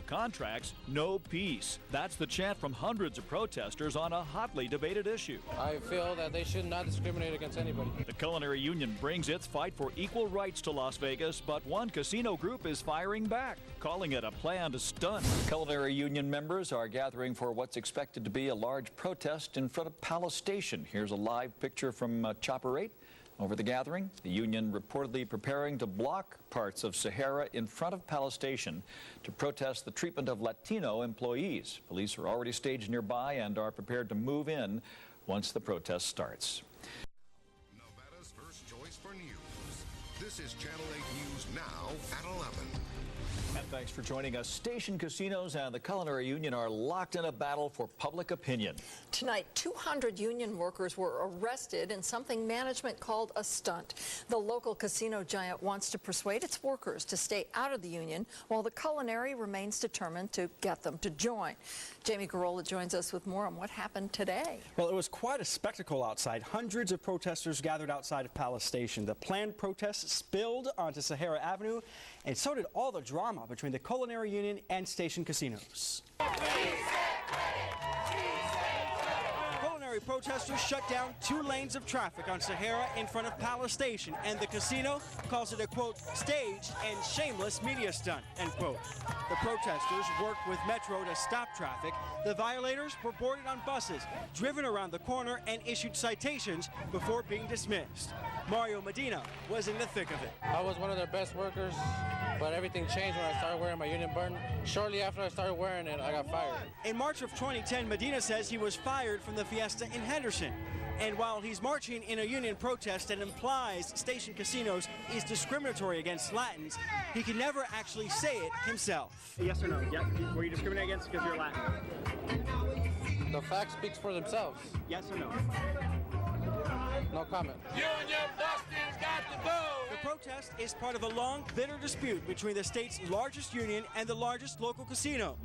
contracts, no peace. That's the chant from hundreds of protesters on a hotly debated issue. I feel that they should not discriminate against anybody. The Culinary Union brings its fight for equal rights to Las Vegas, but one casino group is firing back, calling it a planned stunt. Culinary Union members are gathering for what's expected to be a large protest in front of Palace Station. Here's a live picture from Chopper 8. Over the gathering, the union reportedly preparing to block parts of Sahara in front of Palace Station to protest the treatment of Latino employees. Police are already staged nearby and are prepared to move in once the protest starts. Nevada's first choice for news. This is Channel 8 News Now at 11. And thanks for joining us. Station casinos and the Culinary Union are locked in a battle for public opinion. Tonight, 200 union workers were arrested in something management called a stunt. The local casino giant wants to persuade its workers to stay out of the union, while the Culinary remains determined to get them to join. Jamie Garola joins us with more on what happened today. Well, it was quite a spectacle outside. Hundreds of protesters gathered outside of Palace Station. The planned protest spilled onto Sahara Avenue, and so did all the drama between the Culinary Union and Station casinos. Culinary protesters shut down 2 lanes of traffic on Sahara in front of Palace Station, and the casino calls it a, quote, staged and shameless media stunt, end quote. The protesters worked with Metro to stop traffic. The violators were boarded on buses, driven around the corner, and issued citations before being dismissed. Mario Medina was in the thick of it. I was one of their best workers, but everything changed when I started wearing my union button. Shortly after I started wearing it, I got fired. In March of 2010, Medina says he was fired from the Fiesta in Henderson. And while he's marching in a union protest that implies Station casinos is discriminatory against Latins, he can never actually say it himself. Yes or no? Yeah. Were you discriminated against because you're Latin? The facts speaks for themselves. Yes or no? No comment. Union Boston's got the vote. The protest is part of a long, bitter dispute between the state's largest union and the largest local casino.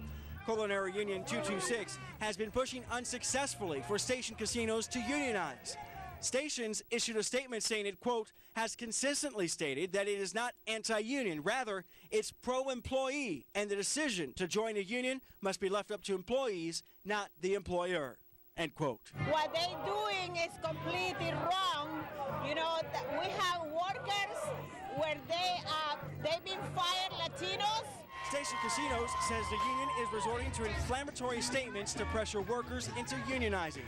Culinary Union 226 has been pushing unsuccessfully for Station casinos to unionize. Stations issued a statement saying it, quote, has consistently stated that it is not anti-union. Rather, it's pro-employee, and the decision to join a union must be left up to employees, not the employer, end quote. What they're doing is completely wrong. You know, we have workers where they've been fired, Latinos. Station Casinos says the union is resorting to inflammatory statements to pressure workers into unionizing.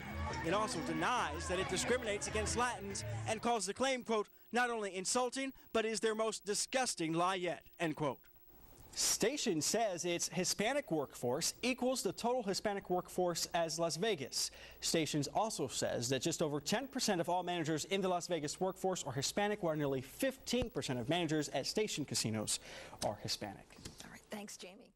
It also denies that it discriminates against Latins and calls the claim, quote, not only insulting, but is their most disgusting lie yet, end quote. Station says its Hispanic workforce equals the total Hispanic workforce as Las Vegas. Stations also says that just over 10% of all managers in the Las Vegas workforce are Hispanic, while nearly 15% of managers at Station casinos are Hispanic. All right, thanks, Jamie.